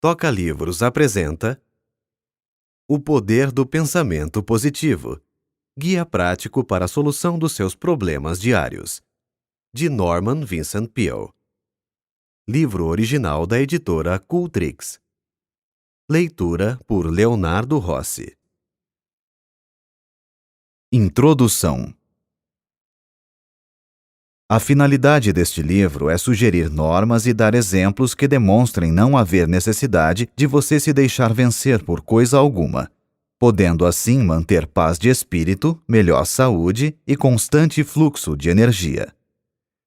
Toca Livros apresenta O Poder do Pensamento Positivo, Guia Prático para a Solução dos Seus Problemas Diários, de Norman Vincent Peale. Livro original da editora Cultrix. Leitura por Leonardo Rossi. Introdução. A finalidade deste livro é sugerir normas e dar exemplos que demonstrem não haver necessidade de você se deixar vencer por coisa alguma, podendo assim manter paz de espírito, melhor saúde e constante fluxo de energia.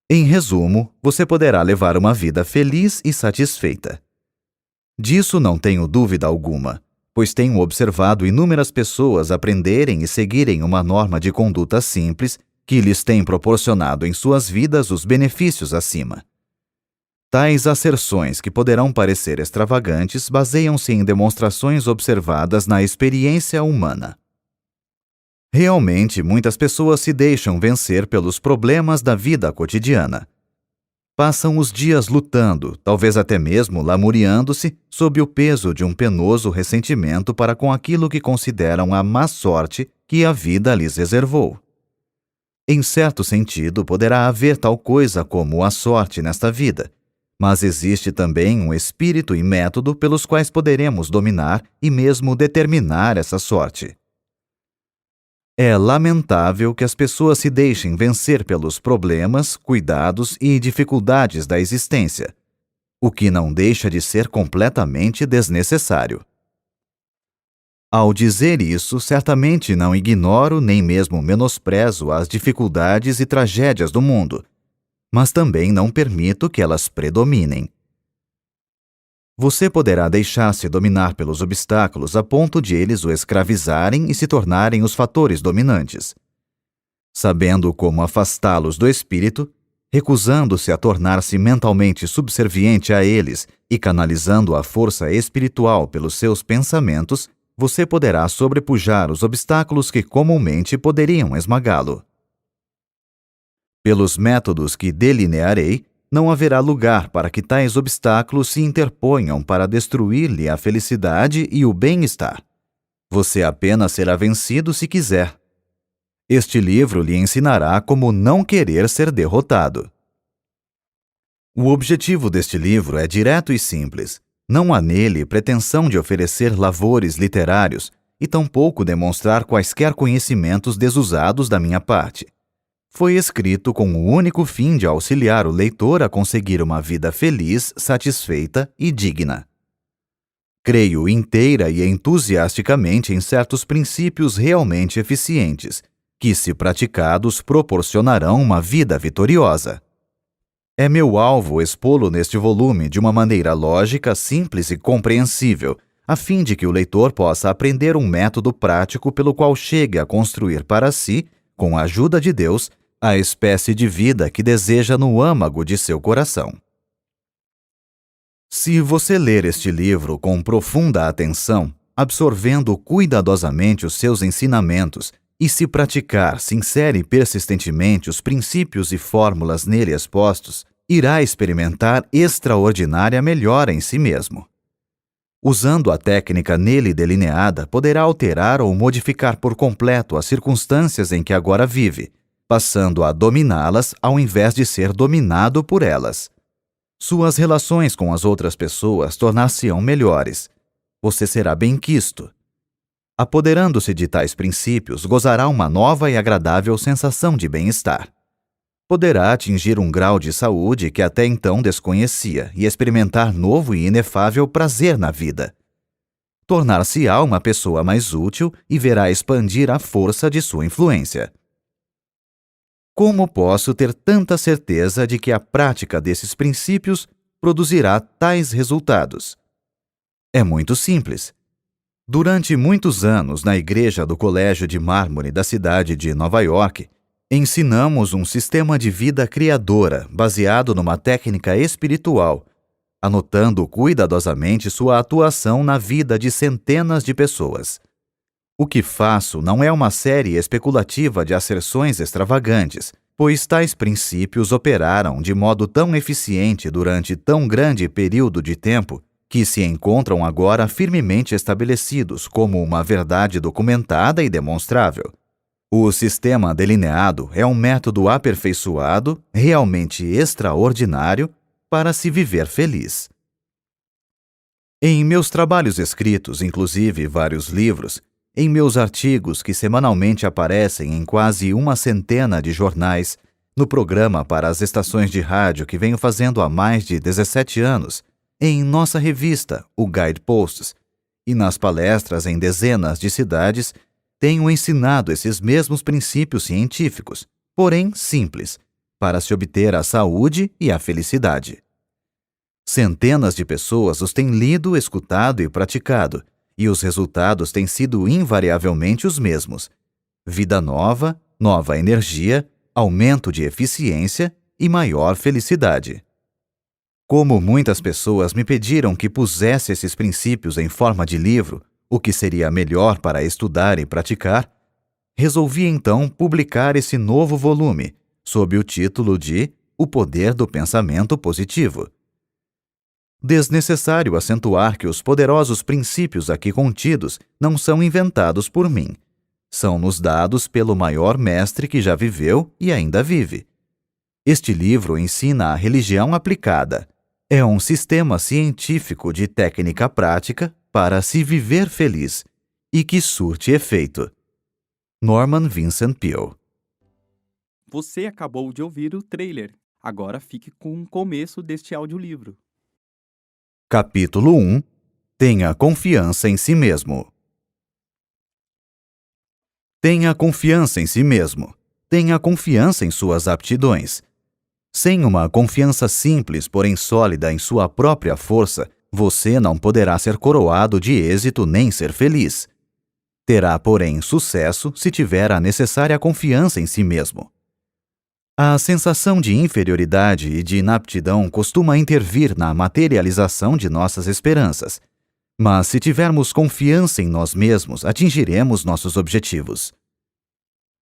Em resumo, você poderá levar uma vida feliz e satisfeita. Disso não tenho dúvida alguma, pois tenho observado inúmeras pessoas aprenderem e seguirem uma norma de conduta simples que lhes tem proporcionado em suas vidas os benefícios acima. Tais asserções, que poderão parecer extravagantes, baseiam-se em demonstrações observadas na experiência humana. Realmente, muitas pessoas se deixam vencer pelos problemas da vida cotidiana. Passam os dias lutando, talvez até mesmo lamuriando-se, sob o peso de um penoso ressentimento para com aquilo que consideram a má sorte que a vida lhes reservou. Em certo sentido, poderá haver tal coisa como a sorte nesta vida, mas existe também um espírito e método pelos quais poderemos dominar e mesmo determinar essa sorte. É lamentável que as pessoas se deixem vencer pelos problemas, cuidados e dificuldades da existência, o que não deixa de ser completamente desnecessário. Ao dizer isso, certamente não ignoro nem mesmo menosprezo as dificuldades e tragédias do mundo, mas também não permito que elas predominem. Você poderá deixar-se dominar pelos obstáculos a ponto de eles o escravizarem e se tornarem os fatores dominantes. Sabendo como afastá-los do espírito, recusando-se a tornar-se mentalmente subserviente a eles e canalizando a força espiritual pelos seus pensamentos, você poderá sobrepujar os obstáculos que comumente poderiam esmagá-lo. Pelos métodos que delinearei, não haverá lugar para que tais obstáculos se interponham para destruir-lhe a felicidade e o bem-estar. Você apenas será vencido se quiser. Este livro lhe ensinará como não querer ser derrotado. O objetivo deste livro é direto e simples. Não há nele pretensão de oferecer lavores literários e tampouco demonstrar quaisquer conhecimentos desusados da minha parte. Foi escrito com o único fim de auxiliar o leitor a conseguir uma vida feliz, satisfeita e digna. Creio inteira e entusiasticamente em certos princípios realmente eficientes, que, se praticados, proporcionarão uma vida vitoriosa. É meu alvo expô-lo neste volume de uma maneira lógica, simples e compreensível, a fim de que o leitor possa aprender um método prático pelo qual chegue a construir para si, com a ajuda de Deus, a espécie de vida que deseja no âmago de seu coração. Se você ler este livro com profunda atenção, absorvendo cuidadosamente os seus ensinamentos, e se praticar sincera e persistentemente os princípios e fórmulas nele expostos, irá experimentar extraordinária melhora em si mesmo. Usando a técnica nele delineada, poderá alterar ou modificar por completo as circunstâncias em que agora vive, passando a dominá-las ao invés de ser dominado por elas. Suas relações com as outras pessoas tornar-se-ão melhores. Você será bem-quisto. Apoderando-se de tais princípios, gozará uma nova e agradável sensação de bem-estar. Poderá atingir um grau de saúde que até então desconhecia e experimentar novo e inefável prazer na vida. Tornar-se-á uma pessoa mais útil e verá expandir a força de sua influência. Como posso ter tanta certeza de que a prática desses princípios produzirá tais resultados? É muito simples. Durante muitos anos, na igreja do Colégio de Mármore da cidade de Nova York, ensinamos um sistema de vida criadora baseado numa técnica espiritual, anotando cuidadosamente sua atuação na vida de centenas de pessoas. O que faço não é uma série especulativa de asserções extravagantes, pois tais princípios operaram de modo tão eficiente durante tão grande período de tempo que se encontram agora firmemente estabelecidos como uma verdade documentada e demonstrável. O sistema delineado é um método aperfeiçoado, realmente extraordinário, para se viver feliz. Em meus trabalhos escritos, inclusive vários livros, em meus artigos que semanalmente aparecem em quase 100 de jornais, no programa para as estações de rádio que venho fazendo há mais de 17 anos, em nossa revista, o Guideposts, e nas palestras em dezenas de cidades, tenho ensinado esses mesmos princípios científicos, porém simples, para se obter a saúde e a felicidade. Centenas de pessoas os têm lido, escutado e praticado, e os resultados têm sido invariavelmente os mesmos: vida nova, nova energia, aumento de eficiência e maior felicidade. Como muitas pessoas me pediram que pusesse esses princípios em forma de livro, o que seria melhor para estudar e praticar, resolvi então publicar esse novo volume, sob o título de O Poder do Pensamento Positivo. Desnecessário acentuar que os poderosos princípios aqui contidos não são inventados por mim. São nos dados pelo maior mestre que já viveu e ainda vive. Este livro ensina a religião aplicada. É um sistema científico de técnica prática para se viver feliz e que surte efeito. Norman Vincent Peale. Você acabou de ouvir o trailer. Agora fique com o começo deste audiolivro. Capítulo 1. Tenha confiança em si mesmo. Tenha confiança em si mesmo. Tenha confiança em suas aptidões. Sem uma confiança simples, porém sólida em sua própria força, você não poderá ser coroado de êxito nem ser feliz. Terá, porém, sucesso se tiver a necessária confiança em si mesmo. A sensação de inferioridade e de inaptidão costuma intervir na materialização de nossas esperanças. Mas se tivermos confiança em nós mesmos, atingiremos nossos objetivos.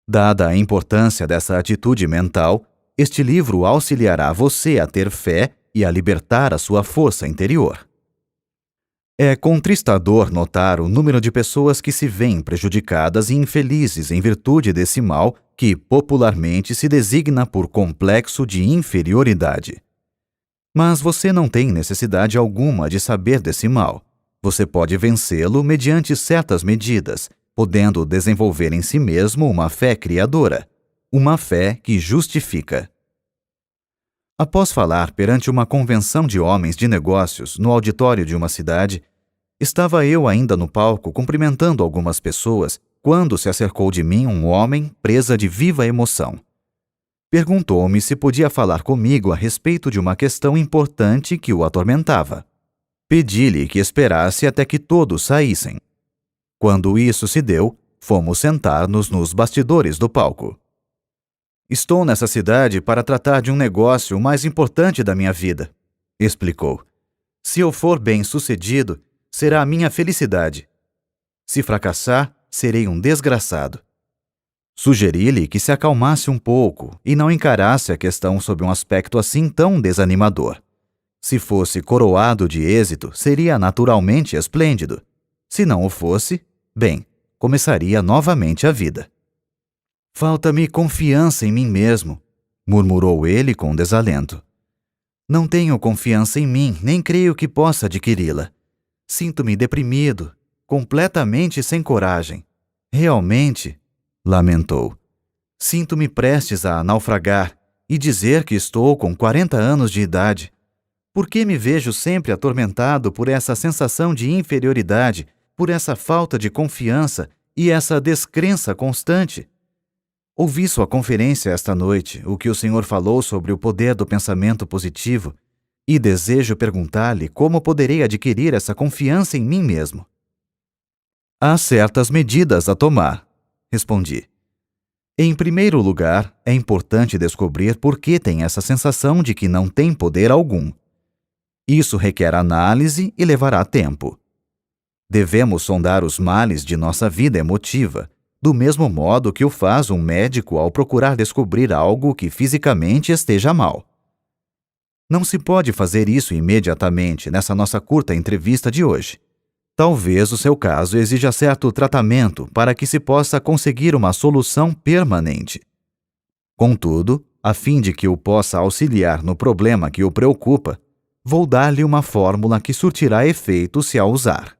Dada a importância dessa atitude mental, este livro auxiliará você a ter fé e a libertar a sua força interior. É contristador notar o número de pessoas que se veem prejudicadas e infelizes em virtude desse mal que popularmente se designa por complexo de inferioridade. Mas você não tem necessidade alguma de saber desse mal. Você pode vencê-lo mediante certas medidas, podendo desenvolver em si mesmo uma fé criadora, uma fé que justifica. Após falar perante uma convenção de homens de negócios no auditório de uma cidade, estava eu ainda no palco cumprimentando algumas pessoas quando se acercou de mim um homem presa de viva emoção. Perguntou-me se podia falar comigo a respeito de uma questão importante que o atormentava. Pedi-lhe que esperasse até que todos saíssem. Quando isso se deu, fomos sentar-nos nos bastidores do palco. Estou nessa cidade para tratar de um negócio mais importante da minha vida, explicou. Se eu for bem-sucedido, será a minha felicidade. Se fracassar, serei um desgraçado. Sugeri-lhe que se acalmasse um pouco e não encarasse a questão sob um aspecto assim tão desanimador. Se fosse coroado de êxito, seria naturalmente esplêndido. Se não o fosse, bem, começaria novamente a vida. Falta-me confiança em mim mesmo, murmurou ele com desalento. Não tenho confiança em mim, nem creio que possa adquiri-la. Sinto-me deprimido, completamente sem coragem. Realmente, lamentou, sinto-me prestes a naufragar e dizer que estou com 40 anos de idade. Por que me vejo sempre atormentado por essa sensação de inferioridade, por essa falta de confiança e essa descrença constante? Ouvi sua conferência esta noite, o que o senhor falou sobre o poder do pensamento positivo, e desejo perguntar-lhe como poderei adquirir essa confiança em mim mesmo. Há certas medidas a tomar, respondi. Em primeiro lugar, é importante descobrir por que tem essa sensação de que não tem poder algum. Isso requer análise e levará tempo. Devemos sondar os males de nossa vida emotiva, do mesmo modo que o faz um médico ao procurar descobrir algo que fisicamente esteja mal. Não se pode fazer isso imediatamente nessa nossa curta entrevista de hoje. Talvez o seu caso exija certo tratamento para que se possa conseguir uma solução permanente. Contudo, a fim de que o possa auxiliar no problema que o preocupa, vou dar-lhe uma fórmula que surtirá efeito se a usar.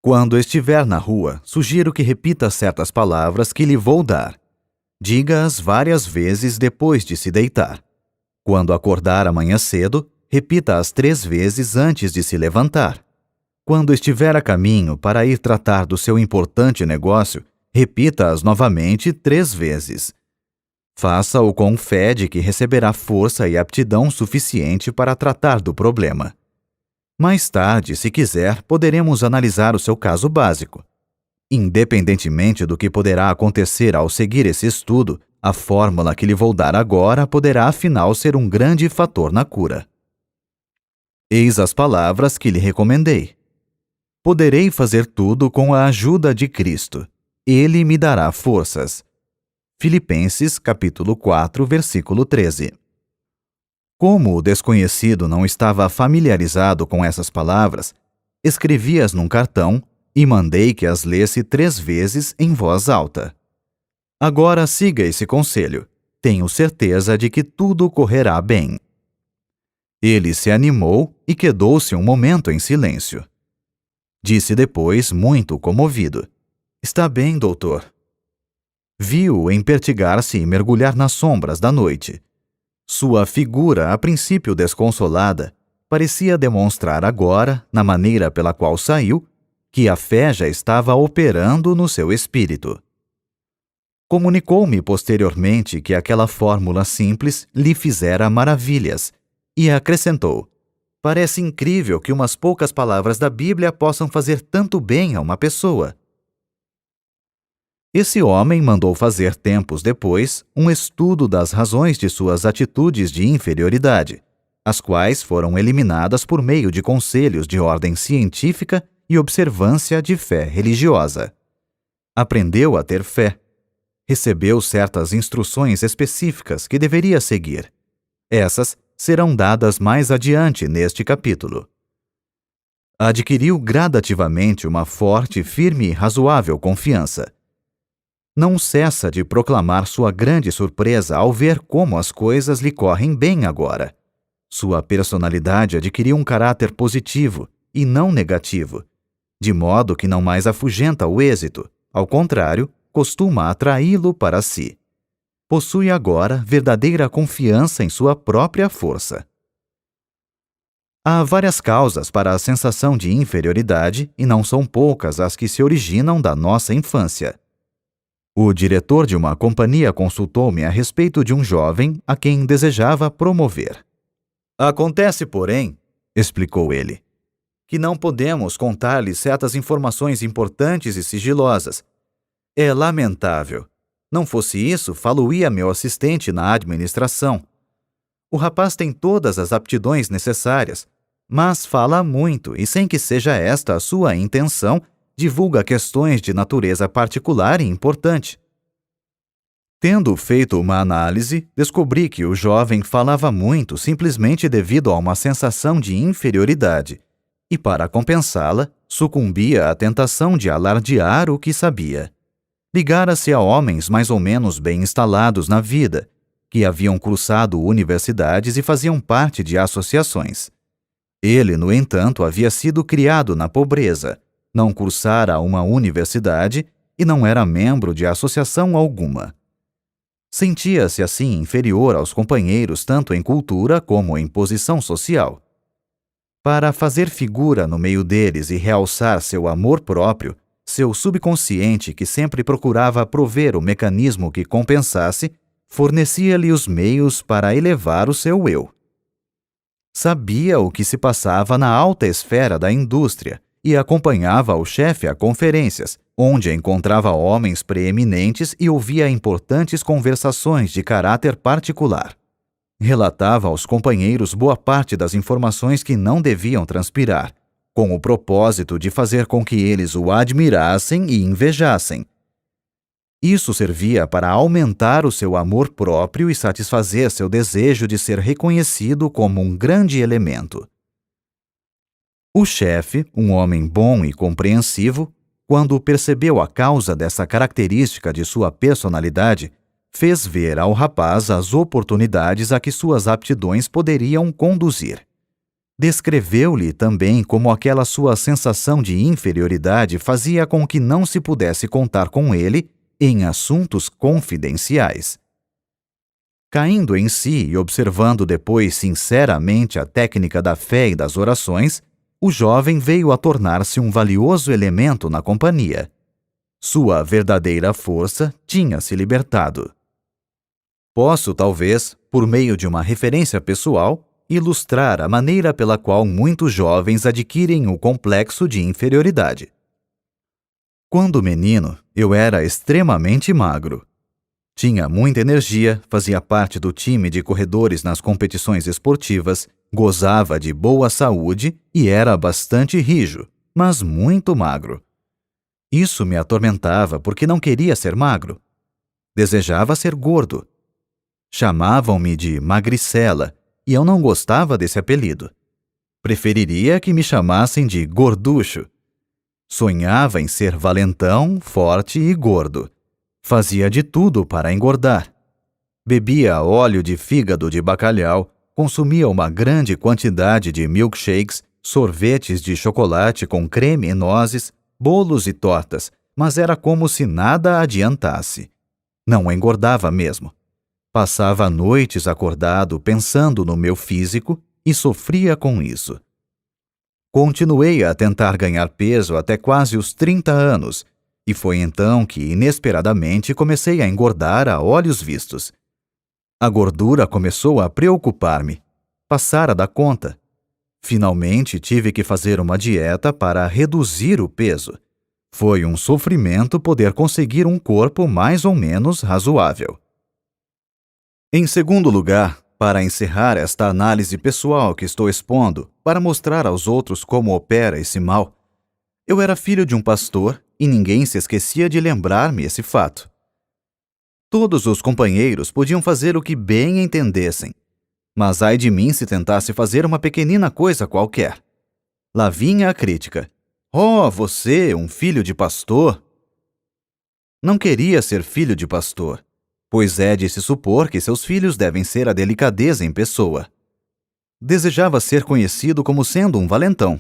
Quando estiver na rua, sugiro que repita certas palavras que lhe vou dar. Diga-as várias vezes depois de se deitar. Quando acordar amanhã cedo, repita-as 3 vezes antes de se levantar. Quando estiver a caminho para ir tratar do seu importante negócio, repita-as novamente 3 vezes. Faça-o com fé de que receberá força e aptidão suficiente para tratar do problema. Mais tarde, se quiser, poderemos analisar o seu caso básico. Independentemente do que poderá acontecer ao seguir esse estudo, a fórmula que lhe vou dar agora poderá afinal ser um grande fator na cura. Eis as palavras que lhe recomendei. Poderei fazer tudo com a ajuda de Cristo. Ele me dará forças. Filipenses, capítulo 4, versículo 13. Como o desconhecido não estava familiarizado com essas palavras, escrevi-as num cartão e mandei que as lesse 3 vezes em voz alta. Agora siga esse conselho. Tenho certeza de que tudo correrá bem. Ele se animou e quedou-se um momento em silêncio. Disse depois, muito comovido: "Está bem, doutor." Vi-o empertigar-se e mergulhar nas sombras da noite. Sua figura, a princípio desconsolada, parecia demonstrar agora, na maneira pela qual saiu, que a fé já estava operando no seu espírito. Comunicou-me posteriormente que aquela fórmula simples lhe fizera maravilhas, e acrescentou: "Parece incrível que umas poucas palavras da Bíblia possam fazer tanto bem a uma pessoa." Esse homem mandou fazer tempos depois um estudo das razões de suas atitudes de inferioridade, as quais foram eliminadas por meio de conselhos de ordem científica e observância de fé religiosa. Aprendeu a ter fé. Recebeu certas instruções específicas que deveria seguir. Essas serão dadas mais adiante neste capítulo. Adquiriu gradativamente uma forte, firme e razoável confiança. Não cessa de proclamar sua grande surpresa ao ver como as coisas lhe correm bem agora. Sua personalidade adquiriu um caráter positivo e não negativo, de modo que não mais afugenta o êxito, ao contrário, costuma atraí-lo para si. Possui agora verdadeira confiança em sua própria força. Há várias causas para a sensação de inferioridade e não são poucas as que se originam da nossa infância. O diretor de uma companhia consultou-me a respeito de um jovem a quem desejava promover. "Acontece, porém," explicou ele, "que não podemos contar-lhe certas informações importantes e sigilosas. É lamentável. Não fosse isso, falo-ia meu assistente na administração. O rapaz tem todas as aptidões necessárias, mas fala muito e, sem que seja esta a sua intenção, divulga questões de natureza particular e importante." Tendo feito uma análise, descobri que o jovem falava muito simplesmente devido a uma sensação de inferioridade, e para compensá-la, sucumbia à tentação de alardear o que sabia. Ligara-se a homens mais ou menos bem instalados na vida, que haviam cursado universidades e faziam parte de associações. Ele, no entanto, havia sido criado na pobreza, não cursara uma universidade e não era membro de associação alguma. Sentia-se assim inferior aos companheiros tanto em cultura como em posição social. Para fazer figura no meio deles e realçar seu amor próprio, seu subconsciente, que sempre procurava prover o mecanismo que compensasse, fornecia-lhe os meios para elevar o seu eu. Sabia o que se passava na alta esfera da indústria e acompanhava o chefe a conferências, onde encontrava homens preeminentes e ouvia importantes conversações de caráter particular. Relatava aos companheiros boa parte das informações que não deviam transpirar, com o propósito de fazer com que eles o admirassem e invejassem. Isso servia para aumentar o seu amor próprio e satisfazer seu desejo de ser reconhecido como um grande elemento. O chefe, um homem bom e compreensivo, quando percebeu a causa dessa característica de sua personalidade, fez ver ao rapaz as oportunidades a que suas aptidões poderiam conduzir. Descreveu-lhe também como aquela sua sensação de inferioridade fazia com que não se pudesse contar com ele em assuntos confidenciais. Caindo em si e observando depois sinceramente a técnica da fé e das orações, o jovem veio a tornar-se um valioso elemento na companhia. Sua verdadeira força tinha se libertado. Posso, talvez, por meio de uma referência pessoal, ilustrar a maneira pela qual muitos jovens adquirem o complexo de inferioridade. Quando menino, eu era extremamente magro. Tinha muita energia, fazia parte do time de corredores nas competições esportivas, gozava de boa saúde e era bastante rijo, mas muito magro. Isso me atormentava porque não queria ser magro. Desejava ser gordo. Chamavam-me de magricela e eu não gostava desse apelido. Preferiria que me chamassem de gorducho. Sonhava em ser valentão, forte e gordo. Fazia de tudo para engordar. Bebia óleo de fígado de bacalhau, consumia uma grande quantidade de milkshakes, sorvetes de chocolate com creme e nozes, bolos e tortas, mas era como se nada adiantasse. Não engordava mesmo. Passava noites acordado pensando no meu físico e sofria com isso. Continuei a tentar ganhar peso até quase os 30 anos, e foi então que, inesperadamente, comecei a engordar a olhos vistos. A gordura começou a preocupar-me. Passara da conta. Finalmente tive que fazer uma dieta para reduzir o peso. Foi um sofrimento poder conseguir um corpo mais ou menos razoável. Em segundo lugar, para encerrar esta análise pessoal que estou expondo, para mostrar aos outros como opera esse mal, eu era filho de um pastor e ninguém se esquecia de lembrar-me esse fato. Todos os companheiros podiam fazer o que bem entendessem, mas ai de mim se tentasse fazer uma pequenina coisa qualquer. Lá vinha a crítica. Oh, você, um filho de pastor? Não queria ser filho de pastor, pois é de se supor que seus filhos devem ser a delicadeza em pessoa. Desejava ser conhecido como sendo um valentão.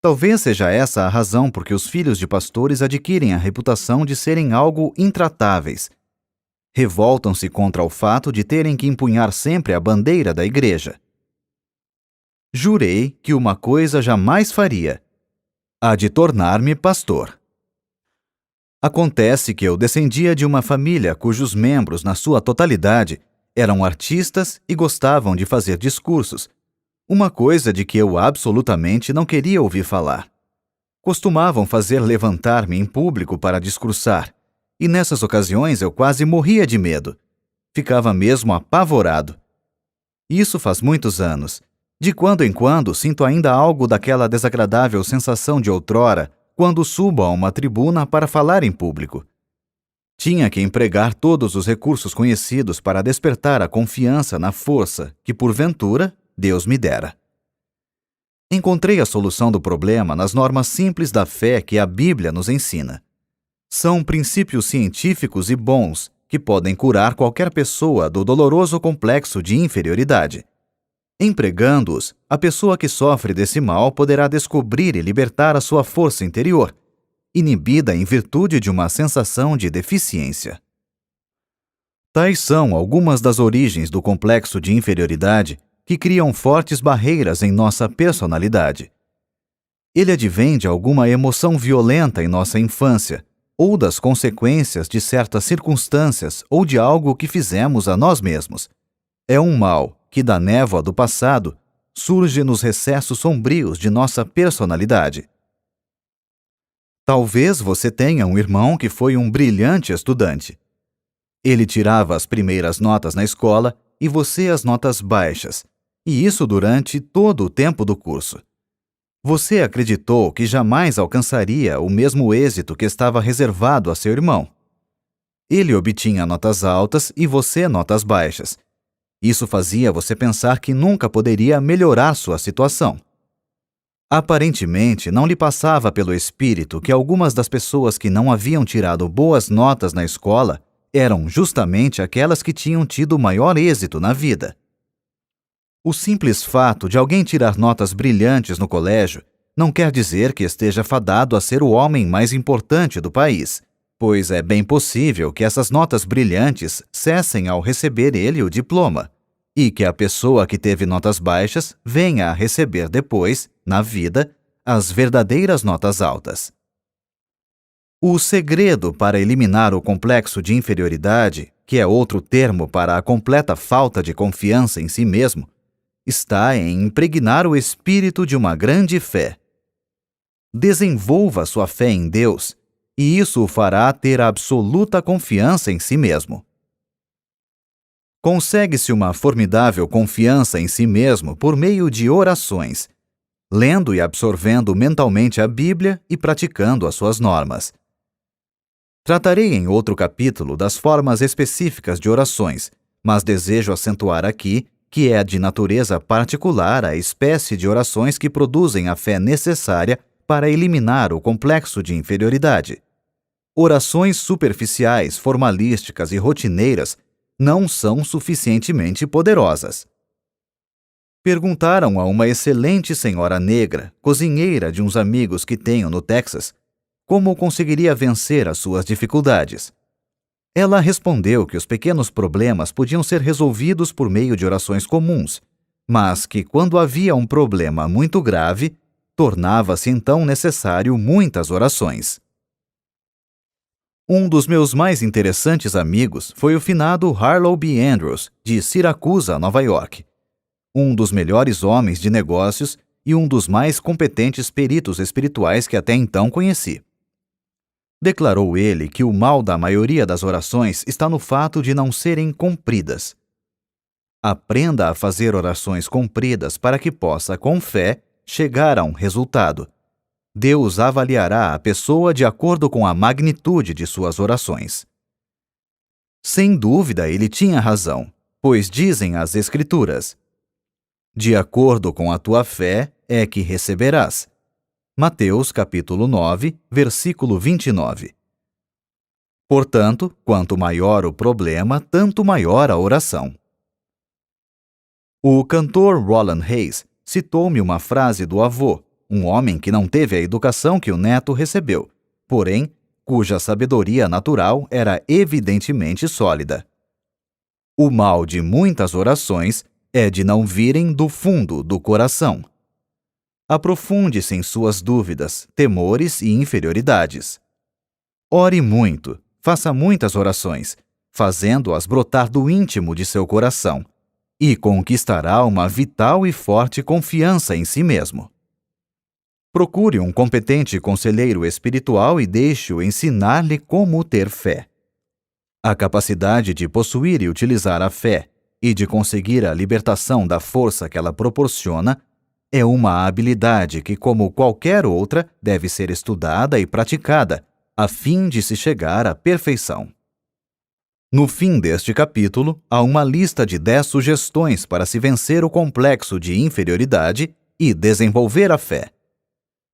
Talvez seja essa a razão por que os filhos de pastores adquirem a reputação de serem algo intratáveis. Revoltam-se contra o fato de terem que empunhar sempre a bandeira da igreja. Jurei que uma coisa jamais faria: a de tornar-me pastor. Acontece que eu descendia de uma família cujos membros, na sua totalidade, eram artistas e gostavam de fazer discursos, uma coisa de que eu absolutamente não queria ouvir falar. Costumavam fazer levantar-me em público para discursar, e nessas ocasiões eu quase morria de medo. Ficava mesmo apavorado. Isso faz muitos anos. De quando em quando sinto ainda algo daquela desagradável sensação de outrora quando subo a uma tribuna para falar em público. Tinha que empregar todos os recursos conhecidos para despertar a confiança na força que, porventura, Deus me dera. Encontrei a solução do problema nas normas simples da fé que a Bíblia nos ensina. São princípios científicos e bons que podem curar qualquer pessoa do doloroso complexo de inferioridade. Empregando-os, a pessoa que sofre desse mal poderá descobrir e libertar a sua força interior, inibida em virtude de uma sensação de deficiência. Tais são algumas das origens do complexo de inferioridade que criam fortes barreiras em nossa personalidade. Ele advém de alguma emoção violenta em nossa infância, ou das consequências de certas circunstâncias ou de algo que fizemos a nós mesmos. É um mal que, da névoa do passado, surge nos recessos sombrios de nossa personalidade. Talvez você tenha um irmão que foi um brilhante estudante. Ele tirava as primeiras notas na escola e você as notas baixas, e isso durante todo o tempo do curso. Você acreditou que jamais alcançaria o mesmo êxito que estava reservado a seu irmão. Ele obtinha notas altas e você notas baixas. Isso fazia você pensar que nunca poderia melhorar sua situação. Aparentemente, não lhe passava pelo espírito que algumas das pessoas que não haviam tirado boas notas na escola eram justamente aquelas que tinham tido maior êxito na vida. O simples fato de alguém tirar notas brilhantes no colégio não quer dizer que esteja fadado a ser o homem mais importante do país, pois é bem possível que essas notas brilhantes cessem ao receber ele o diploma, e que a pessoa que teve notas baixas venha a receber depois, na vida, as verdadeiras notas altas. O segredo para eliminar o complexo de inferioridade, que é outro termo para a completa falta de confiança em si mesmo, está em impregnar o espírito de uma grande fé. Desenvolva sua fé em Deus, e isso o fará ter absoluta confiança em si mesmo. Consegue-se uma formidável confiança em si mesmo por meio de orações, lendo e absorvendo mentalmente a Bíblia e praticando as suas normas. Tratarei em outro capítulo das formas específicas de orações, mas desejo acentuar aqui que é de natureza particular a espécie de orações que produzem a fé necessária para eliminar o complexo de inferioridade. Orações superficiais, formalísticas e rotineiras não são suficientemente poderosas. Perguntaram a uma excelente senhora negra, cozinheira de uns amigos que tenho no Texas, como conseguiria vencer as suas dificuldades. Ela respondeu que os pequenos problemas podiam ser resolvidos por meio de orações comuns, mas que quando havia um problema muito grave, tornava-se então necessário muitas orações. Um dos meus mais interessantes amigos foi o finado Harlow B. Andrews, de Siracusa, Nova York. Um dos melhores homens de negócios e um dos mais competentes peritos espirituais que até então conheci. Declarou ele que o mal da maioria das orações está no fato de não serem cumpridas. Aprenda a fazer orações cumpridas para que possa, com fé, chegar a um resultado. Deus avaliará a pessoa de acordo com a magnitude de suas orações. Sem dúvida, ele tinha razão, pois dizem as Escrituras: de acordo com a tua fé é que receberás. Mateus capítulo 9, versículo 29. Portanto, quanto maior o problema, tanto maior a oração. O cantor Roland Hayes citou-me uma frase do avô, um homem que não teve a educação que o neto recebeu, porém, cuja sabedoria natural era evidentemente sólida. O mal de muitas orações é de não virem do fundo do coração. Aprofunde-se em suas dúvidas, temores e inferioridades. Ore muito, faça muitas orações, fazendo-as brotar do íntimo de seu coração, e conquistará uma vital e forte confiança em si mesmo. Procure um competente conselheiro espiritual e deixe-o ensinar-lhe como ter fé. A capacidade de possuir e utilizar a fé e de conseguir a libertação da força que ela proporciona é uma habilidade que, como qualquer outra, deve ser estudada e praticada, a fim de se chegar à perfeição. No fim deste capítulo, há uma lista de 10 sugestões para se vencer o complexo de inferioridade e desenvolver a fé.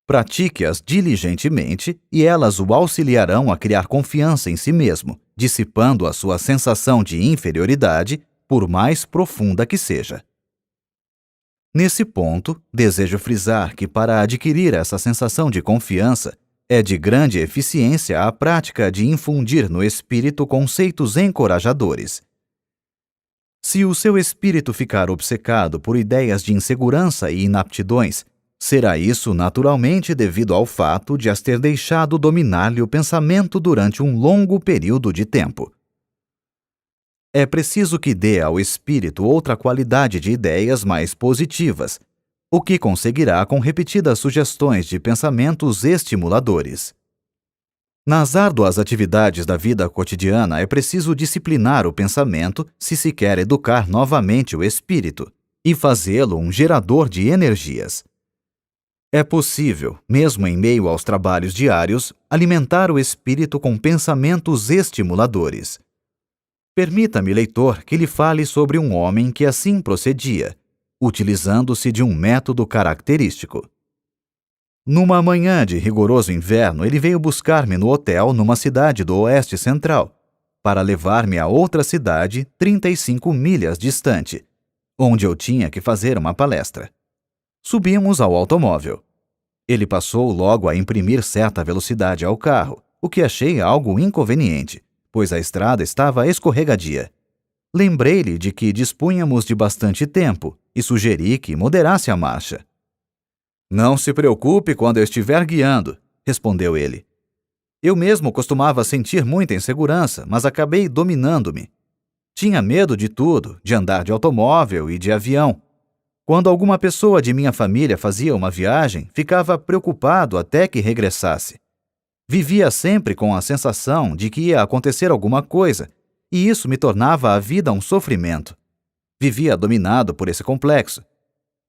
Pratique-as diligentemente e elas o auxiliarão a criar confiança em si mesmo, dissipando a sua sensação de inferioridade, por mais profunda que seja. Nesse ponto, desejo frisar que para adquirir essa sensação de confiança, é de grande eficiência a prática de infundir no espírito conceitos encorajadores. Se o seu espírito ficar obcecado por ideias de insegurança e inaptidões, será isso naturalmente devido ao fato de as ter deixado dominar-lhe o pensamento durante um longo período de tempo. É preciso que dê ao espírito outra qualidade de ideias mais positivas, o que conseguirá com repetidas sugestões de pensamentos estimuladores. Nas árduas atividades da vida cotidiana é preciso disciplinar o pensamento se se quer educar novamente o espírito e fazê-lo um gerador de energias. É possível, mesmo em meio aos trabalhos diários, alimentar o espírito com pensamentos estimuladores. Permita-me, leitor, que lhe fale sobre um homem que assim procedia, utilizando-se de um método característico. Numa manhã de rigoroso inverno, ele veio buscar-me no hotel numa cidade do Oeste Central, para levar-me a outra cidade 35 milhas distante, onde eu tinha que fazer uma palestra. Subimos ao automóvel. Ele passou logo a imprimir certa velocidade ao carro, o que achei algo inconveniente, pois a estrada estava escorregadia. Lembrei-lhe de que dispunhamos de bastante tempo e sugeri que moderasse a marcha. "Não se preocupe quando eu estiver guiando", respondeu ele. Eu mesmo costumava sentir muita insegurança, mas acabei dominando-me. Tinha medo de tudo, de andar de automóvel e de avião. Quando alguma pessoa de minha família fazia uma viagem, ficava preocupado até que regressasse. Vivia sempre com a sensação de que ia acontecer alguma coisa, e isso me tornava a vida um sofrimento. Vivia dominado por esse complexo.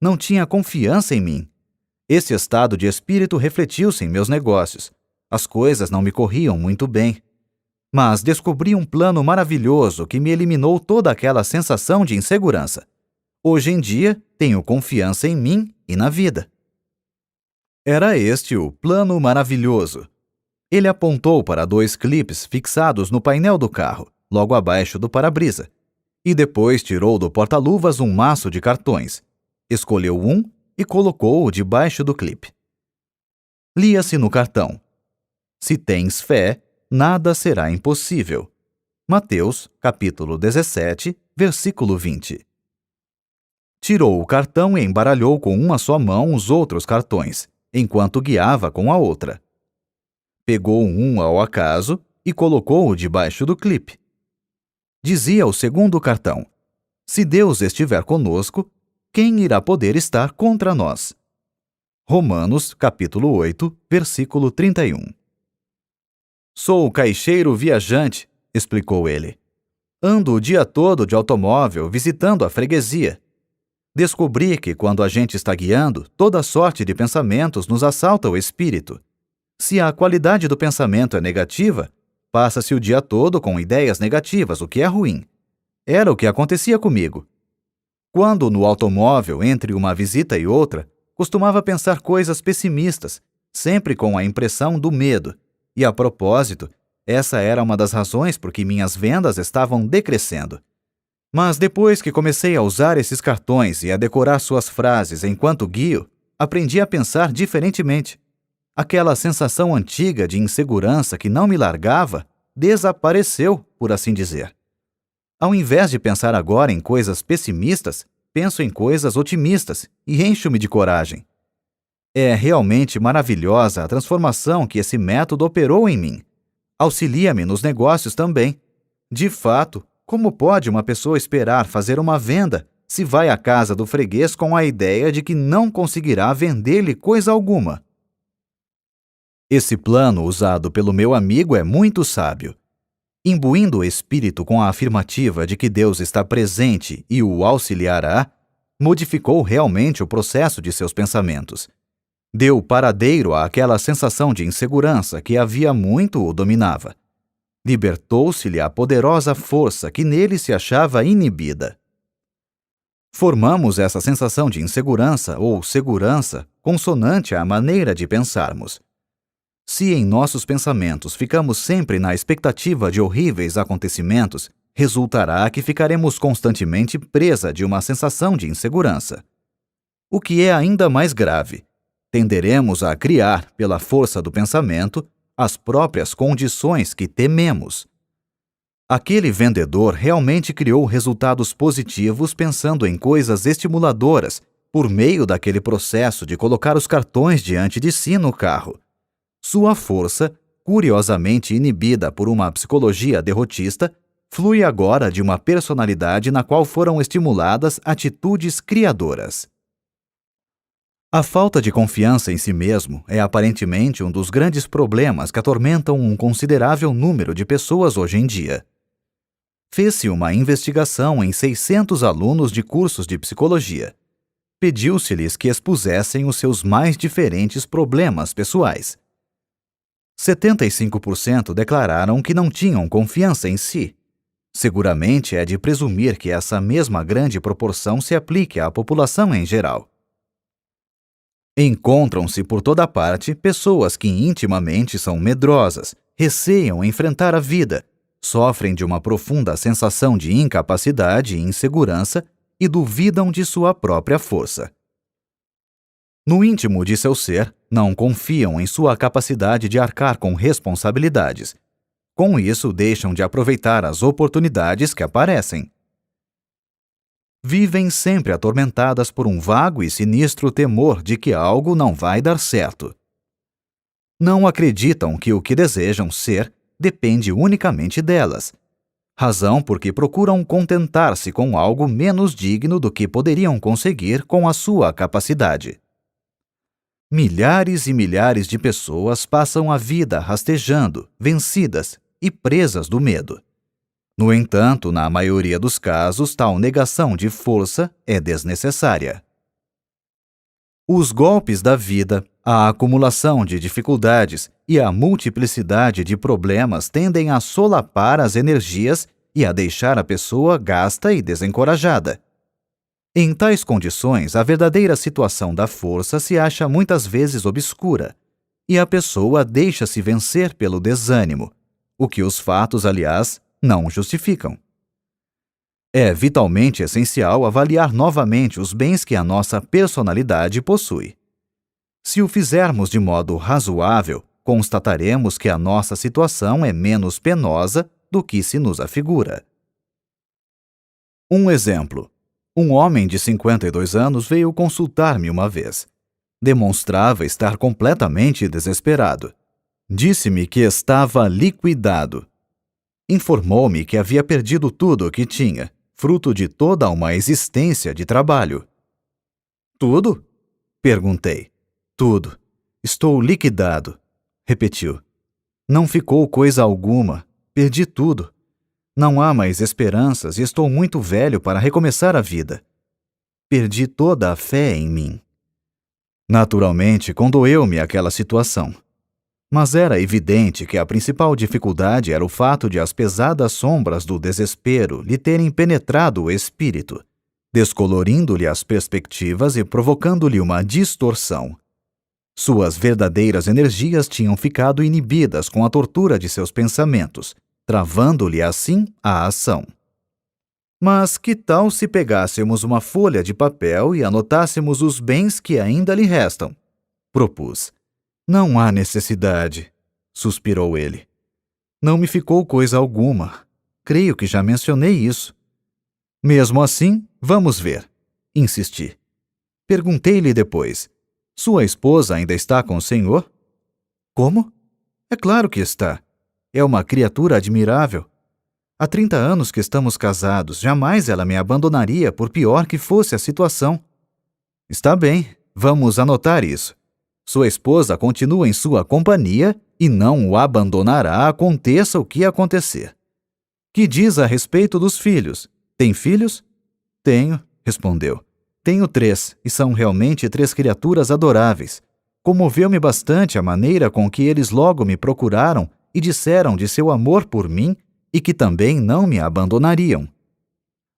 Não tinha confiança em mim. Esse estado de espírito refletiu-se em meus negócios. As coisas não me corriam muito bem. Mas descobri um plano maravilhoso que me eliminou toda aquela sensação de insegurança. Hoje em dia, tenho confiança em mim e na vida. Era este o plano maravilhoso. Ele apontou para 2 clipes fixados no painel do carro, logo abaixo do para-brisa, e depois tirou do porta-luvas um maço de cartões. Escolheu um e colocou-o debaixo do clipe. Lia-se no cartão: "Se tens fé, nada será impossível." Mateus, capítulo 17, versículo 20. Tirou o cartão e embaralhou com uma só mão os outros cartões, enquanto guiava com a outra. Pegou um ao acaso e colocou-o debaixo do clipe. Dizia o segundo cartão: "Se Deus estiver conosco, quem irá poder estar contra nós?" Romanos, capítulo 8, versículo 31. "Sou caixeiro viajante", explicou ele. "Ando o dia todo de automóvel visitando a freguesia. Descobri que, quando a gente está guiando, toda sorte de pensamentos nos assalta o espírito. Se a qualidade do pensamento é negativa, passa-se o dia todo com ideias negativas, o que é ruim. Era o que acontecia comigo. Quando no automóvel, entre uma visita e outra, costumava pensar coisas pessimistas, sempre com a impressão do medo. E, a propósito, essa era uma das razões por que minhas vendas estavam decrescendo. Mas depois que comecei a usar esses cartões e a decorar suas frases enquanto guio, aprendi a pensar diferentemente. Aquela sensação antiga de insegurança que não me largava desapareceu, por assim dizer. Ao invés de pensar agora em coisas pessimistas, penso em coisas otimistas e encho-me de coragem. É realmente maravilhosa a transformação que esse método operou em mim. Auxilia-me nos negócios também. De fato, como pode uma pessoa esperar fazer uma venda se vai à casa do freguês com a ideia de que não conseguirá vender-lhe coisa alguma? Esse plano usado pelo meu amigo é muito sábio. Imbuindo o espírito com a afirmativa de que Deus está presente e o auxiliará, modificou realmente o processo de seus pensamentos. Deu paradeiro àquela sensação de insegurança que havia muito o dominava. Libertou-se-lhe a poderosa força que nele se achava inibida. Formamos essa sensação de insegurança ou segurança consonante à maneira de pensarmos. Se em nossos pensamentos ficamos sempre na expectativa de horríveis acontecimentos, resultará que ficaremos constantemente presa de uma sensação de insegurança. O que é ainda mais grave, tenderemos a criar, pela força do pensamento, as próprias condições que tememos. Aquele vendedor realmente criou resultados positivos pensando em coisas estimuladoras por meio daquele processo de colocar os cartões diante de si no carro. Sua força, curiosamente inibida por uma psicologia derrotista, flui agora de uma personalidade na qual foram estimuladas atitudes criadoras. A falta de confiança em si mesmo é aparentemente um dos grandes problemas que atormentam um considerável número de pessoas hoje em dia. Fez-se uma investigação em 600 alunos de cursos de psicologia. Pediu-se-lhes que expusessem os seus mais diferentes problemas pessoais. 75% declararam que não tinham confiança em si. Seguramente é de presumir que essa mesma grande proporção se aplique à população em geral. Encontram-se por toda parte pessoas que intimamente são medrosas, receiam enfrentar a vida, sofrem de uma profunda sensação de incapacidade e insegurança e duvidam de sua própria força. No íntimo de seu ser, não confiam em sua capacidade de arcar com responsabilidades. Com isso, deixam de aproveitar as oportunidades que aparecem. Vivem sempre atormentadas por um vago e sinistro temor de que algo não vai dar certo. Não acreditam que o que desejam ser depende unicamente delas, razão por que procuram contentar-se com algo menos digno do que poderiam conseguir com a sua capacidade. Milhares e milhares de pessoas passam a vida rastejando, vencidas e presas do medo. No entanto, na maioria dos casos, tal negação de força é desnecessária. Os golpes da vida, a acumulação de dificuldades e a multiplicidade de problemas tendem a solapar as energias e a deixar a pessoa gasta e desencorajada. Em tais condições, a verdadeira situação da força se acha muitas vezes obscura, e a pessoa deixa-se vencer pelo desânimo, o que os fatos, aliás, não justificam. É vitalmente essencial avaliar novamente os bens que a nossa personalidade possui. Se o fizermos de modo razoável, constataremos que a nossa situação é menos penosa do que se nos afigura. Um exemplo. Um homem de 52 anos veio consultar-me uma vez. Demonstrava estar completamente desesperado. Disse-me que estava liquidado. Informou-me que havia perdido tudo o que tinha, fruto de toda uma existência de trabalho. Tudo? Perguntei. Tudo. Estou liquidado, repetiu. Não ficou coisa alguma. Perdi tudo. Não há mais esperanças e estou muito velho para recomeçar a vida. Perdi toda a fé em mim. Naturalmente, condoeu-me aquela situação. Mas era evidente que a principal dificuldade era o fato de as pesadas sombras do desespero lhe terem penetrado o espírito, descolorindo-lhe as perspectivas e provocando-lhe uma distorção. Suas verdadeiras energias tinham ficado inibidas com a tortura de seus pensamentos, travando-lhe assim a ação. Mas que tal se pegássemos uma folha de papel e anotássemos os bens que ainda lhe restam? Propus. Não há necessidade, suspirou ele. Não me ficou coisa alguma. Creio que já mencionei isso. Mesmo assim, vamos ver, insisti. Perguntei-lhe depois. Sua esposa ainda está com o senhor? Como? É claro que está. É uma criatura admirável. Há 30 anos que estamos casados, jamais ela me abandonaria por pior que fosse a situação. Está bem, vamos anotar isso. Sua esposa continua em sua companhia e não o abandonará aconteça o que acontecer. Que diz a respeito dos filhos? Tem filhos? Tenho, respondeu. Tenho 3, e são realmente 3 criaturas adoráveis. Comoveu-me bastante a maneira com que eles logo me procuraram e disseram de seu amor por mim e que também não me abandonariam.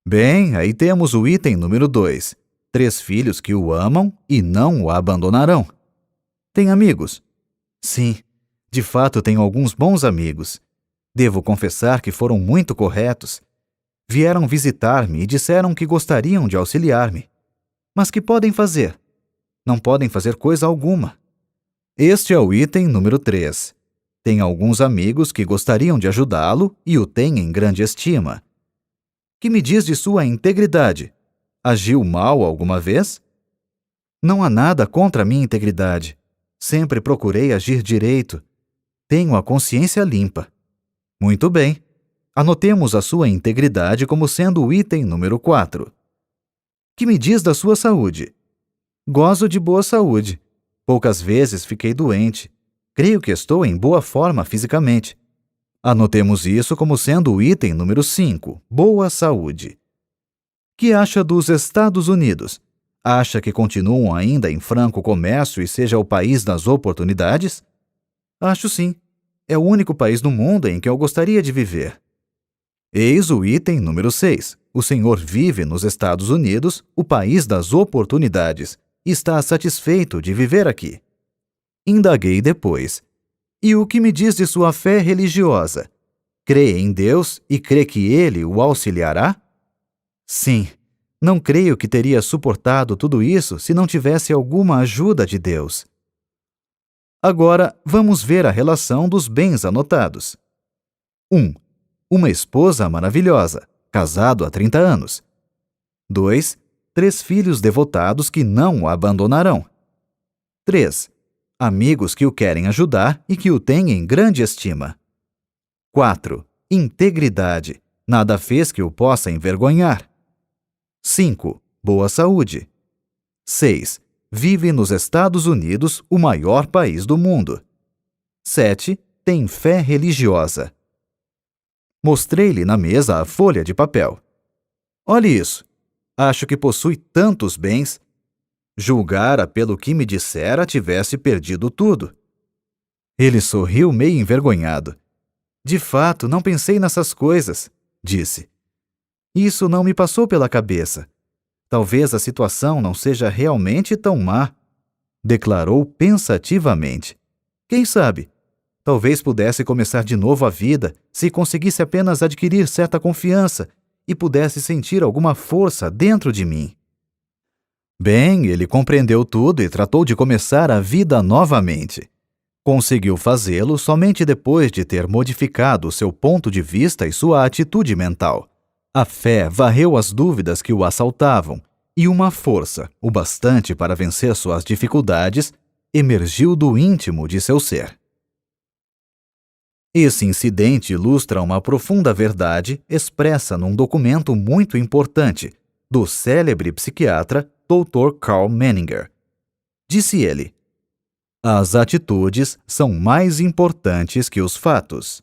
Bem, aí temos o item número 2. 3 filhos que o amam e não o abandonarão. Tem amigos? Sim, de fato tenho alguns bons amigos. Devo confessar que foram muito corretos. Vieram visitar-me e disseram que gostariam de auxiliar-me. Mas que podem fazer? Não podem fazer coisa alguma. Este é o item número 3. Tem alguns amigos que gostariam de ajudá-lo e o têm em grande estima. Que me diz de sua integridade? Agiu mal alguma vez? Não há nada contra a minha integridade. Sempre procurei agir direito. Tenho a consciência limpa. Muito bem. Anotemos a sua integridade como sendo o item número 4. Que me diz da sua saúde? Gozo de boa saúde. Poucas vezes fiquei doente. Creio que estou em boa forma fisicamente. Anotemos isso como sendo o item número 5, boa saúde. Que acha dos Estados Unidos? Acha que continuam ainda em franco comércio e seja o país das oportunidades? Acho sim. É o único país no mundo em que eu gostaria de viver. Eis o item número 6. O senhor vive nos Estados Unidos, o país das oportunidades, e está satisfeito de viver aqui. Indaguei depois. E o que me diz de sua fé religiosa? Crê em Deus e crê que Ele o auxiliará? Sim. Não creio que teria suportado tudo isso se não tivesse alguma ajuda de Deus. Agora, vamos ver a relação dos bens anotados. 1. Uma esposa maravilhosa, casado há 30 anos. 2. 3 filhos devotados que não o abandonarão. 3. Amigos que o querem ajudar e que o têm em grande estima. 4. Integridade. Nada fez que o possa envergonhar. 5. Boa saúde. 6. Vive nos Estados Unidos, o maior país do mundo. 7. Tem fé religiosa. Mostrei-lhe na mesa a folha de papel. Olhe isso. Acho que possui tantos bens. Julgara pelo que me dissera tivesse perdido tudo. Ele sorriu meio envergonhado. De fato, não pensei nessas coisas, disse. Isso não me passou pela cabeça. Talvez a situação não seja realmente tão má, declarou pensativamente. Quem sabe? Talvez pudesse começar de novo a vida se conseguisse apenas adquirir certa confiança e pudesse sentir alguma força dentro de mim. Bem, ele compreendeu tudo e tratou de começar a vida novamente. Conseguiu fazê-lo somente depois de ter modificado seu ponto de vista e sua atitude mental. A fé varreu as dúvidas que o assaltavam, e uma força, o bastante para vencer suas dificuldades, emergiu do íntimo de seu ser. Esse incidente ilustra uma profunda verdade expressa num documento muito importante do célebre psiquiatra Dr. Karl Menninger. Disse ele: as atitudes são mais importantes que os fatos.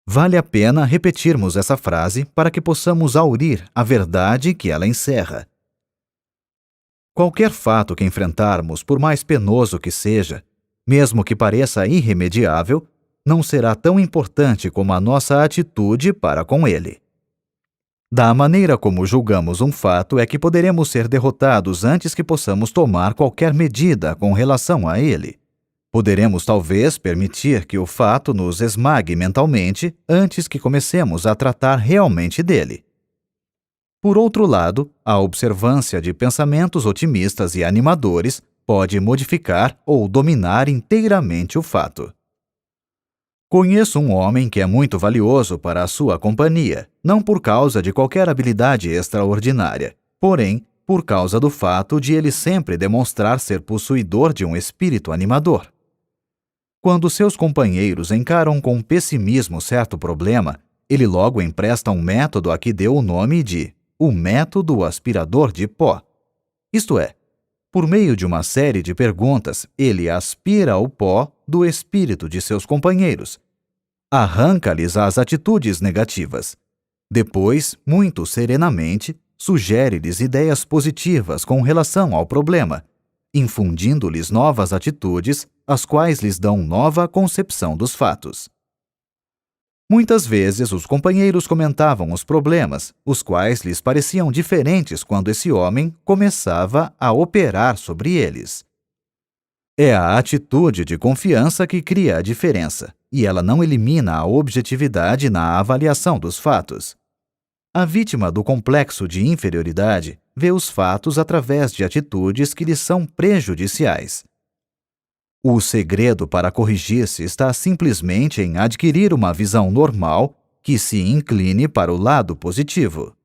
Vale a pena repetirmos essa frase para que possamos aurir a verdade que ela encerra. Qualquer fato que enfrentarmos, por mais penoso que seja, mesmo que pareça irremediável, não será tão importante como a nossa atitude para com ele. Da maneira como julgamos um fato é que poderemos ser derrotados antes que possamos tomar qualquer medida com relação a ele. Poderemos talvez permitir que o fato nos esmague mentalmente antes que comecemos a tratar realmente dele. Por outro lado, a observância de pensamentos otimistas e animadores pode modificar ou dominar inteiramente o fato. Conheço um homem que é muito valioso para a sua companhia, não por causa de qualquer habilidade extraordinária, porém, por causa do fato de ele sempre demonstrar ser possuidor de um espírito animador. Quando seus companheiros encaram com pessimismo certo problema, ele logo empresta um método a que deu o nome de o método aspirador de pó. Isto é, por meio de uma série de perguntas, ele aspira o pó do espírito de seus companheiros, arranca-lhes as atitudes negativas. Depois, muito serenamente, sugere-lhes ideias positivas com relação ao problema, infundindo-lhes novas atitudes, as quais lhes dão nova concepção dos fatos. Muitas vezes os companheiros comentavam os problemas, os quais lhes pareciam diferentes quando esse homem começava a operar sobre eles. É a atitude de confiança que cria a diferença, e ela não elimina a objetividade na avaliação dos fatos. A vítima do complexo de inferioridade vê os fatos através de atitudes que lhe são prejudiciais. O segredo para corrigir-se está simplesmente em adquirir uma visão normal que se incline para o lado positivo.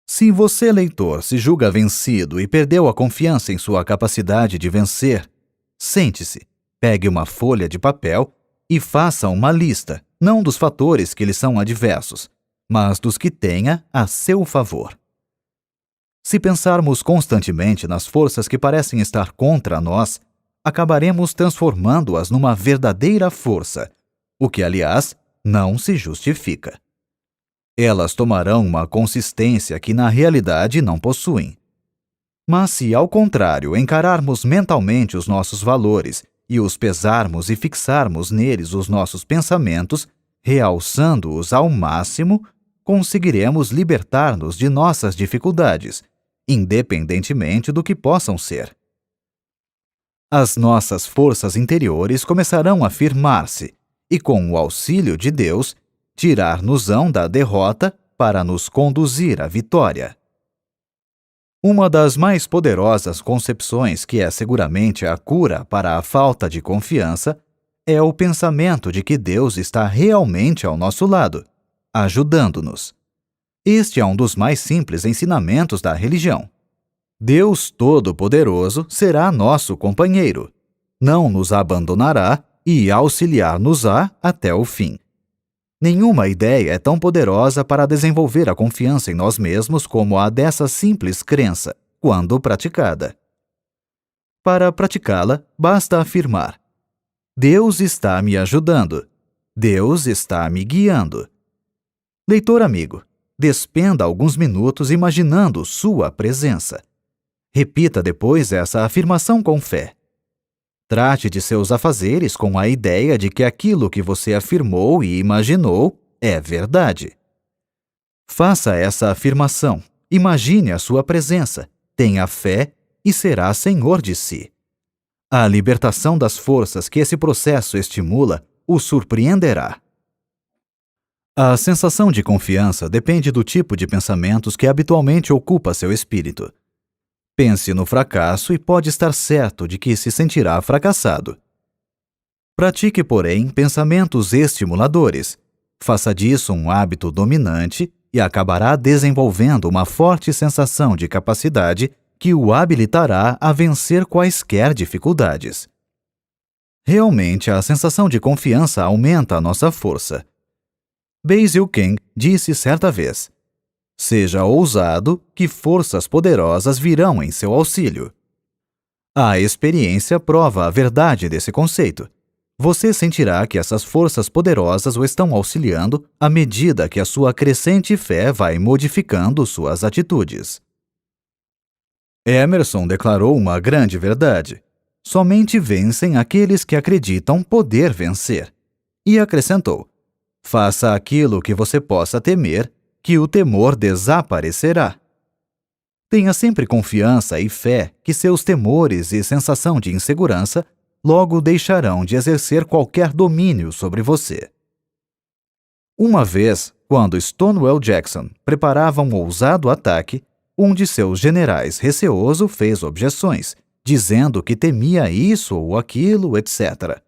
Se você, leitor, se julga vencido e perdeu a confiança em sua capacidade de vencer, sente-se, pegue uma folha de papel e faça uma lista, não dos fatores que lhe são adversos, mas dos que tenha a seu favor. Se pensarmos constantemente nas forças que parecem estar contra nós, acabaremos transformando-as numa verdadeira força, o que, aliás, não se justifica. Elas tomarão uma consistência que na realidade não possuem, Mas se, ao contrário, encararmos mentalmente os nossos valores e os pesarmos e fixarmos neles os nossos pensamentos, realçando-os ao máximo, conseguiremos libertar-nos de nossas dificuldades, independentemente do que possam ser. As nossas forças interiores começarão a firmar-se e, com o auxílio de Deus, tirar-nos-ão da derrota para nos conduzir à vitória. Uma das mais poderosas concepções, que é seguramente a cura para a falta de confiança, é o pensamento de que Deus está realmente ao nosso lado, ajudando-nos. Este é um dos mais simples ensinamentos da religião. Deus Todo-Poderoso será nosso companheiro, não nos abandonará e auxiliar-nos-á até o fim. Nenhuma ideia é tão poderosa para desenvolver a confiança em nós mesmos como a dessa simples crença, quando praticada. Para praticá-la, basta afirmar: Deus está me ajudando. Deus está me guiando. Leitor amigo, despenda alguns minutos imaginando sua presença. Repita depois essa afirmação com fé. Trate de seus afazeres com a ideia de que aquilo que você afirmou e imaginou é verdade. Faça essa afirmação, imagine a sua presença, tenha fé e será senhor de si. A libertação das forças que esse processo estimula o surpreenderá. A sensação de confiança depende do tipo de pensamentos que habitualmente ocupa seu espírito. Pense no fracasso e pode estar certo de que se sentirá fracassado. Pratique, porém, pensamentos estimuladores. Faça disso um hábito dominante e acabará desenvolvendo uma forte sensação de capacidade que o habilitará a vencer quaisquer dificuldades. Realmente, a sensação de confiança aumenta a nossa força. Basil King disse certa vez: seja ousado, que forças poderosas virão em seu auxílio. A experiência prova a verdade desse conceito. Você sentirá que essas forças poderosas o estão auxiliando à medida que a sua crescente fé vai modificando suas atitudes. Emerson declarou uma grande verdade: somente vencem aqueles que acreditam poder vencer. E acrescentou: faça aquilo que você possa temer, que o temor desaparecerá. Tenha sempre confiança e fé que seus temores e sensação de insegurança logo deixarão de exercer qualquer domínio sobre você. Uma vez, quando Stonewall Jackson preparava um ousado ataque, um de seus generais receoso fez objeções, dizendo que temia isso ou aquilo, etc.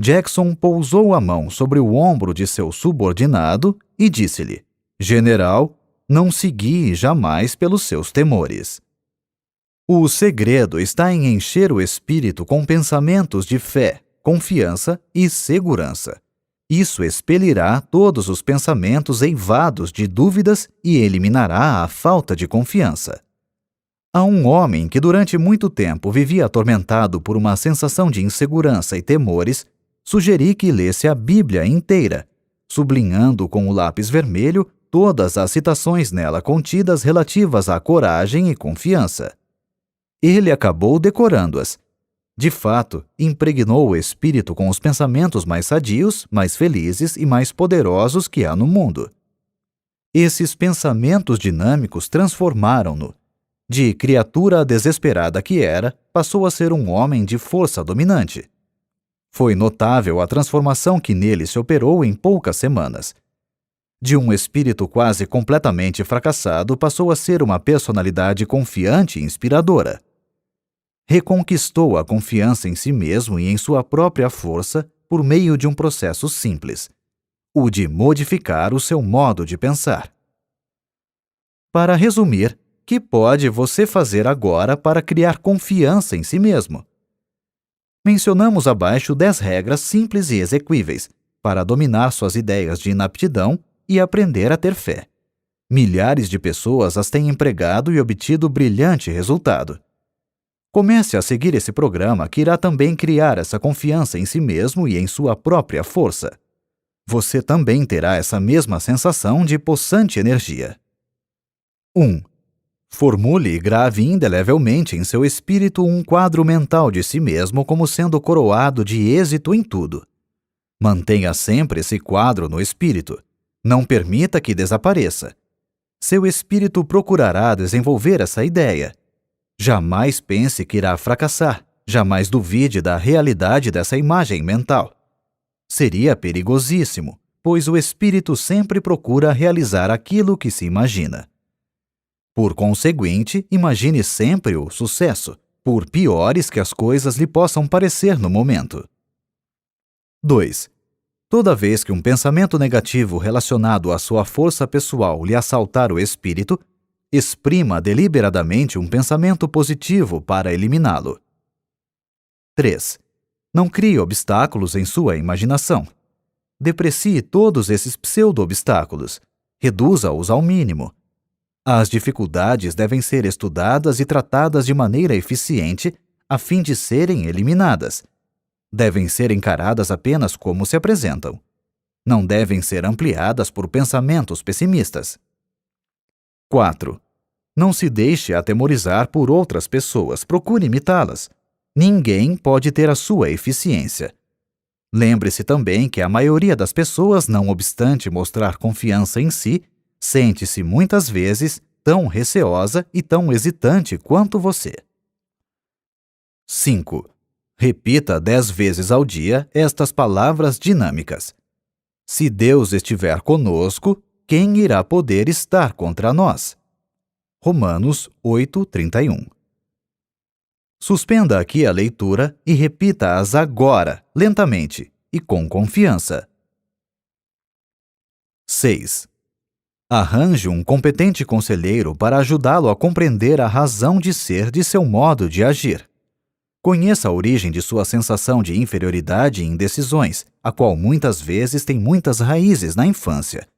Jackson pousou a mão sobre o ombro de seu subordinado e disse-lhe: General, não se guie jamais pelos seus temores. O segredo está em encher o espírito com pensamentos de fé, confiança e segurança. Isso expelirá todos os pensamentos eivados de dúvidas e eliminará a falta de confiança. A um homem que durante muito tempo vivia atormentado por uma sensação de insegurança e temores, sugeri que lesse a Bíblia inteira, sublinhando com o lápis vermelho todas as citações nela contidas relativas à coragem e confiança. Ele acabou decorando-as. De fato, impregnou o espírito com os pensamentos mais sadios, mais felizes e mais poderosos que há no mundo. Esses pensamentos dinâmicos transformaram-no. De criatura desesperada que era, passou a ser um homem de força dominante. Foi notável a transformação que nele se operou em poucas semanas. De um espírito quase completamente fracassado, passou a ser uma personalidade confiante e inspiradora. Reconquistou a confiança em si mesmo e em sua própria força por meio de um processo simples, o de modificar o seu modo de pensar. Para resumir, que pode você fazer agora para criar confiança em si mesmo? Mencionamos abaixo 10 regras simples e exequíveis para dominar suas ideias de inaptidão e aprender a ter fé. Milhares de pessoas as têm empregado e obtido brilhante resultado. Comece a seguir esse programa que irá também criar essa confiança em si mesmo e em sua própria força. Você também terá essa mesma sensação de possante energia. 1. Formule e grave indelevelmente em seu espírito um quadro mental de si mesmo como sendo coroado de êxito em tudo. Mantenha sempre esse quadro no espírito. Não permita que desapareça. Seu espírito procurará desenvolver essa ideia. Jamais pense que irá fracassar. Jamais duvide da realidade dessa imagem mental. Seria perigosíssimo, pois o espírito sempre procura realizar aquilo que se imagina. Por conseguinte, imagine sempre o sucesso, por piores que as coisas lhe possam parecer no momento. 2. Toda vez que um pensamento negativo relacionado à sua força pessoal lhe assaltar o espírito, exprima deliberadamente um pensamento positivo para eliminá-lo. 3. Não crie obstáculos em sua imaginação. Deprecie todos esses pseudo-obstáculos. Reduza-os ao mínimo. As dificuldades devem ser estudadas e tratadas de maneira eficiente a fim de serem eliminadas. Devem ser encaradas apenas como se apresentam. Não devem ser ampliadas por pensamentos pessimistas. 4. Não se deixe atemorizar por outras pessoas. Procure imitá-las. Ninguém pode ter a sua eficiência. Lembre-se também que a maioria das pessoas, não obstante mostrar confiança em si, sente-se muitas vezes tão receosa e tão hesitante quanto você. 5. Repita 10 vezes ao dia estas palavras dinâmicas. Se Deus estiver conosco, quem irá poder estar contra nós? Romanos 8:31. Suspenda aqui a leitura e repita-as agora, lentamente e com confiança. 6. Arranje um competente conselheiro para ajudá-lo a compreender a razão de ser de seu modo de agir. Conheça a origem de sua sensação de inferioridade e indecisões, a qual muitas vezes tem muitas raízes na infância.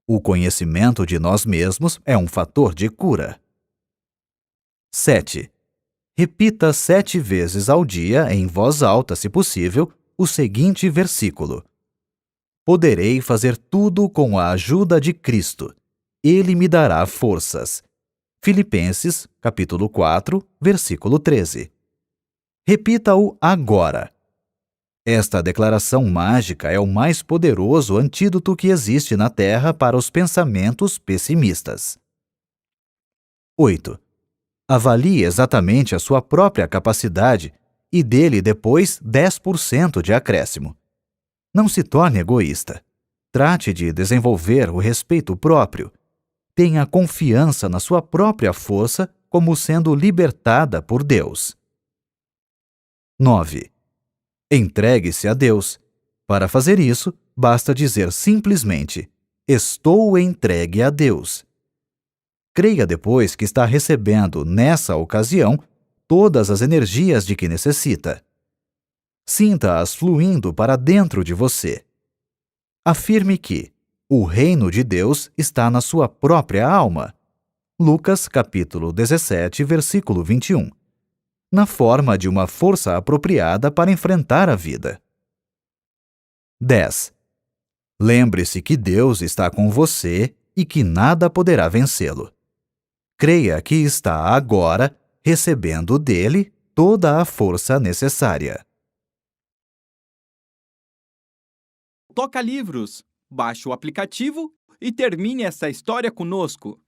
O conhecimento de nós mesmos é um fator de cura. 7. Repita 7 vezes ao dia, em voz alta, se possível, o seguinte versículo: Poderei fazer tudo com a ajuda de Cristo. Ele me dará forças. Filipenses, capítulo 4, versículo 13. Repita-o agora. Esta declaração mágica é o mais poderoso antídoto que existe na Terra para os pensamentos pessimistas. 8. Avalie exatamente a sua própria capacidade e dê-lhe depois 10% de acréscimo. Não se torne egoísta. Trate de desenvolver o respeito próprio. Tenha confiança na sua própria força como sendo libertada por Deus. 9. Entregue-se a Deus. Para fazer isso, basta dizer simplesmente: Estou entregue a Deus. Creia depois que está recebendo, nessa ocasião, todas as energias de que necessita. Sinta-as fluindo para dentro de você. Afirme que o reino de Deus está na sua própria alma. Lucas, capítulo 17, versículo 21. Na forma de uma força apropriada para enfrentar a vida. 10. Lembre-se que Deus está com você e que nada poderá vencê-lo. Creia que está agora recebendo dele toda a força necessária. Toca Livros. Baixe o aplicativo e termine essa história conosco.